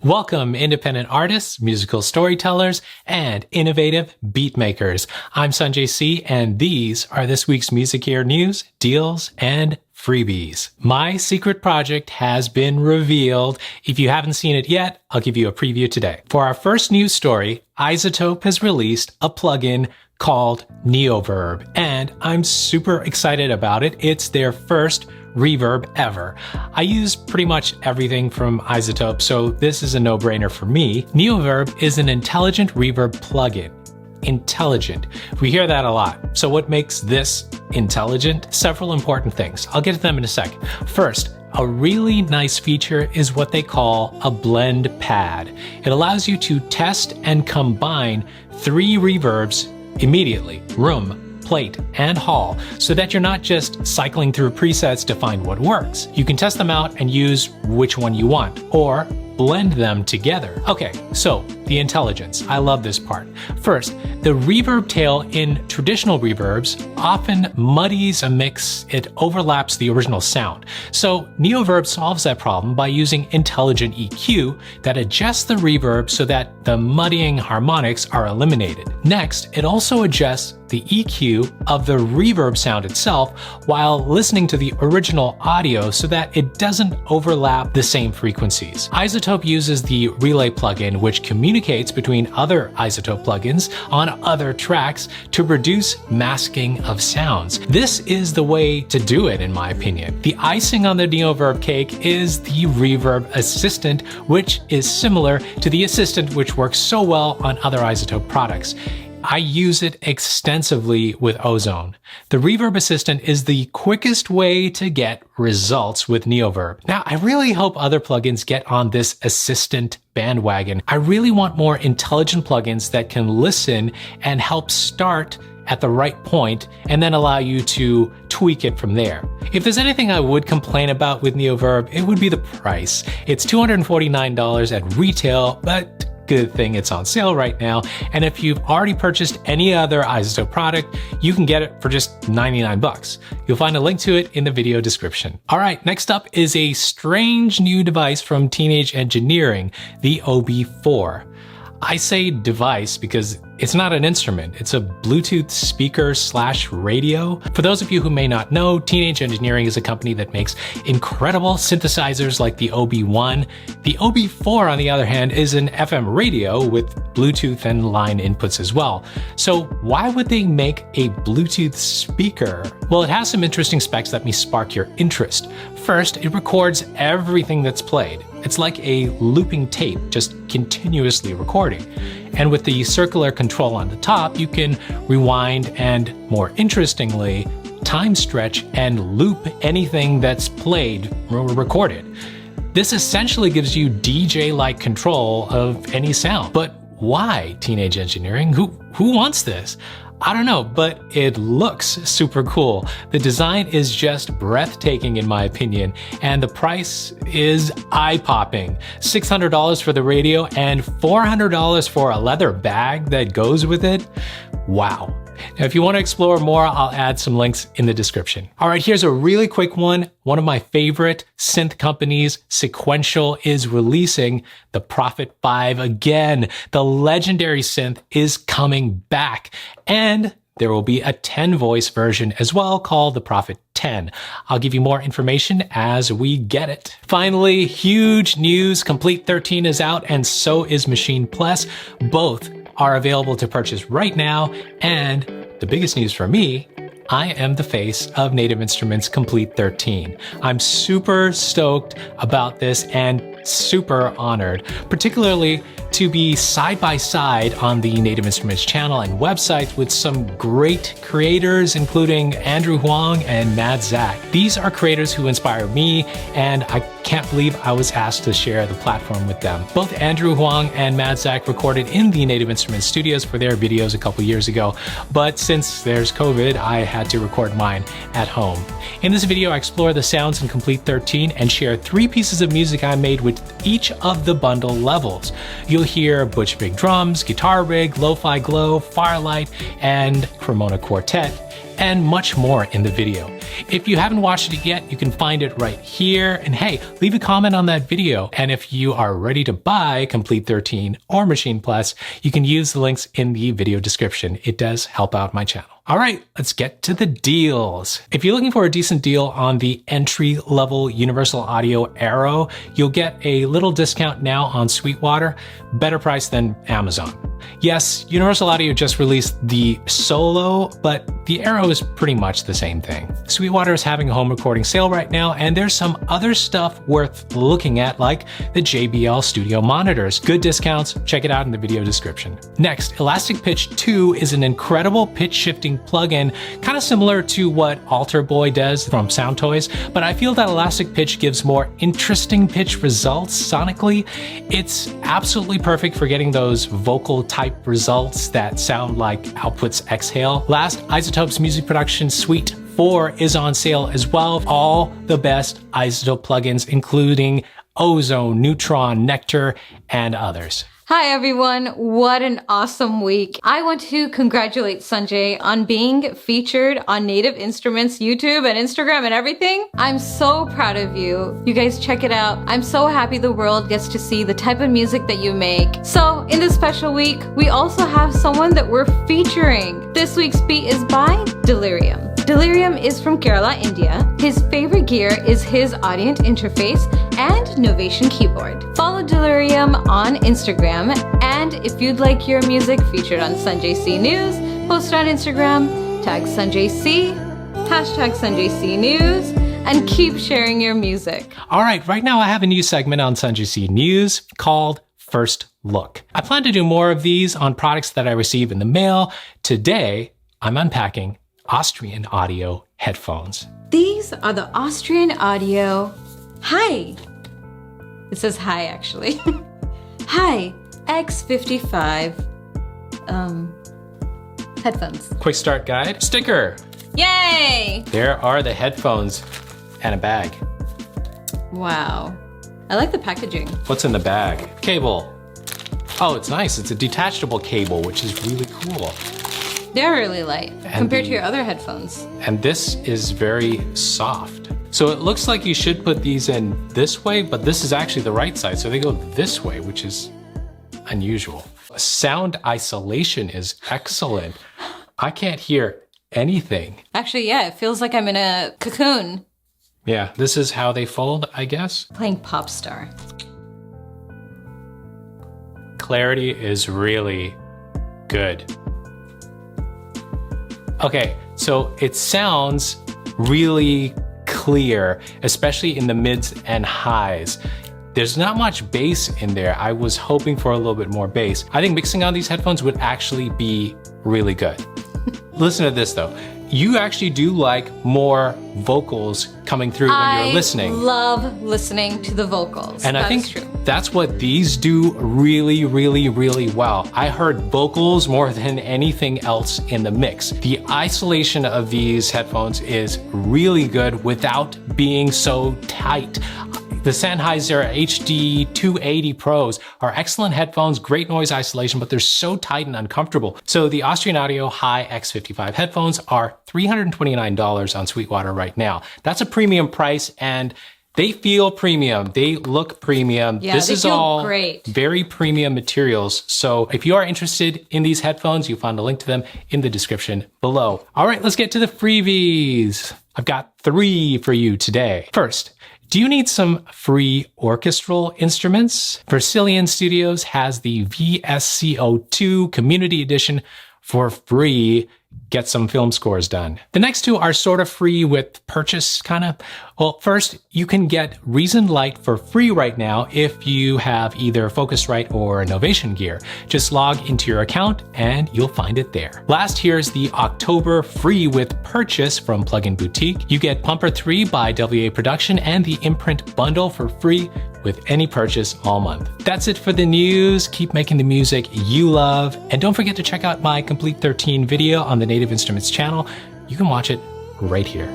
Welcome, independent artists, musical storytellers, and innovative beat makers. I'm Sanjay C, and these are this week's Music Year news, deals, and freebies. My secret project has been revealed. If you haven't seen it yet, I'll give you a preview today. For our first news story, iZotope has released a plugin called REVERB, and I'm super excited about it. It's their first reverb ever. I use pretty much everything from iZotope, so this is a no-brainer for me. REVERB is an intelligent reverb plugin. Intelligent. We hear that a lot. So what makes this intelligent? Several important things. I'll get to them in a second. First, a really nice feature is what they call a blend pad. It allows you to test and combine 3 reverbs immediately: room, plate, and hall, so that you're not just cycling through presets to find what works. You can test them out and use which one you want, or blend them together. Okay, so the intelligence. I love this part. First, the reverb tail in traditional reverbs often muddies a mix. It overlaps the original sound. So REVERB solves that problem by using intelligent EQ that adjusts the reverb so that the muddying harmonics are eliminated. Next, it also adjusts the EQ of the reverb sound itself while listening to the original audio so that it doesn't overlap the same frequencies. iZotope uses the Relay plugin, which communicates between other iZotope plugins on other tracks to reduce masking of sounds. This is the way to do it, in my opinion. The icing on the REVERB cake is the Reverb Assistant, which is similar to the Assistant which works so well on other iZotope products. I use it extensively with Ozone. The Reverb Assistant is the quickest way to get results with REVERB. Now, I really hope other plugins get on this assistant bandwagon. I really want more intelligent plugins that can listen and help start at the right point and then allow you to tweak it from there. If there's anything I would complain about with REVERB, it would be the price. It's $249 at retail, but good thing it's on sale right now. And if you've already purchased any other iZotope product, you can get it for just 99 bucks. You'll find a link to it in the video description. All right, next up is a strange new device from Teenage Engineering, the OB4. I say device because it's not an instrument. It's a Bluetooth speaker / radio. For those of you who may not know, Teenage Engineering is a company that makes incredible synthesizers like the OB1. The OB4, on the other hand, is an FM radio with Bluetooth and line inputs as well. So why would they make a Bluetooth speaker? Well, it has some interesting specs that may spark your interest. First, it records everything that's played. It's like a looping tape, just continuously recording. And with the circular control on the top, you can rewind and, more interestingly, time stretch and loop anything that's played or recorded. This essentially gives you DJ-like control of any sound. But why, Teenage Engineering? Who wants this? I don't know, but it looks super cool. The design is just breathtaking in my opinion, and the price is eye-popping. $600 for the radio and $400 for a leather bag that goes with it. Wow. Now, if you want to explore more, I'll add some links in the description. All right, here's a really quick one. One of my favorite synth companies, Sequential, is releasing the Prophet 5 again. The legendary synth is coming back, and there will be a 10-voice version as well called the Prophet 10. I'll give you more information as we get it. Finally, huge news. Complete 13 is out, and so is Machine Plus. Both are available to purchase right now, and the biggest news for me, I am the face of Native Instruments Complete 13. I'm super stoked about this and super honored, particularly to be side by side on the Native Instruments channel and website with some great creators, including Andrew Huang and Mad Zach. These are creators who inspire me, and I can't believe I was asked to share the platform with them. Both Andrew Huang and Mad Zach recorded in the Native Instruments studios for their videos a couple years ago, but since there's COVID, I had to record mine at home. In this video, I explore the sounds in Complete 13 and share 3 pieces of music I made with each of the bundle levels. You'll hear Butch Vig drums, guitar rig, lo-fi glow, Firelight, and Cremona Quartet. and much more in the video. If you haven't watched it yet, you can find it right here. And hey, leave a comment on that video. And if you are ready to buy Complete 13 or Machine Plus, you can use the links in the video description. It does help out my channel. All right, let's get to the deals. If you're looking for a decent deal on the entry-level Universal Audio Aero, you'll get a little discount now on Sweetwater, better price than Amazon. Yes, Universal Audio just released the Solo, but the Aero is pretty much the same thing. Sweetwater is having a home recording sale right now, and there's some other stuff worth looking at, like the JBL Studio monitors. Good discounts, check it out in the video description. Next, Elastic Pitch 2 is an incredible pitch shifting plugin, kind of similar to what Alter Boy does from Soundtoys, but I feel that Elastic Pitch gives more interesting pitch results sonically. It's absolutely perfect for getting those vocal type results that sound like outputs exhale. Last, iZotope's music production suite 4 is on sale as well. All the best iZotope plugins, including Ozone, Neutron, Nectar, and others. Hi everyone, what an awesome week. I want to congratulate Sanjay on being featured on Native Instruments YouTube and Instagram and everything. I'm so proud of you. You guys check it out. I'm so happy the world gets to see the type of music that you make. So in this special week, we also have someone that we're featuring. This week's beat is by Delirium. Delirium is from Kerala, India. His favorite gear is his Audient interface and Novation keyboard. Follow Delirium on Instagram, and if you'd like your music featured on Sanjay C News, post on Instagram, tag Sanjay C, hashtag Sanjay C News, and keep sharing your music. All right, right now I have a new segment on Sanjay C News called First Look. I plan to do more of these on products that I receive in the mail. Today, I'm unpacking Austrian Audio headphones. These are the Austrian Audio Hi. It says hi actually. Hi X55 headphones. Quick start guide. Sticker. Yay! There are the headphones and a bag. Wow. I like the packaging. What's in the bag? Cable. Oh, it's nice. It's a detachable cable, which is really cool. They're really light compared to your other headphones. And this is very soft. So it looks like you should put these in this way, but this is actually the right side. So they go this way, which is unusual. Sound isolation is excellent. I can't hear anything. Actually, yeah, it feels like I'm in a cocoon. Yeah, this is how they fold, I guess. Playing pop star. Clarity is really good. Okay, so it sounds really clear, especially in the mids and highs. There's not much bass in there. I was hoping for a little bit more bass. I think mixing on these headphones would actually be really good. Listen to this though. You actually do like more vocals coming through when you're listening. I love listening to the vocals. And I think that's what these do really, really, really well. I heard vocals more than anything else in the mix. The isolation of these headphones is really good without being so tight. The Sennheiser HD 280 Pros are excellent headphones, great noise isolation, but they're so tight and uncomfortable. So the Austrian Audio Hi X55 headphones are $329 on Sweetwater right now. That's a premium price and they feel premium. They look premium. Yeah, this is all great. Very premium materials. So if you are interested in these headphones, you'll find a link to them in the description below. All right, let's get to the freebies. I've got 3 for you today. First, do you need some free orchestral instruments? Vercillion Studios has the VSCO2 Community Edition for free. Get some film scores done. The next 2 are sort of free with purchase, kind of. Well, first, you can get Reason Lite for free right now if you have either Focusrite or Novation gear. Just log into your account and you'll find it there. Last, here's the October free with purchase from Plugin Boutique. You get Plumper 3 by WA Production and the Imprint Bundle for free with any purchase all month. That's it for the news. Keep making the music you love. And don't forget to check out my Complete 13 video on the Native Instruments channel. You can watch it right here.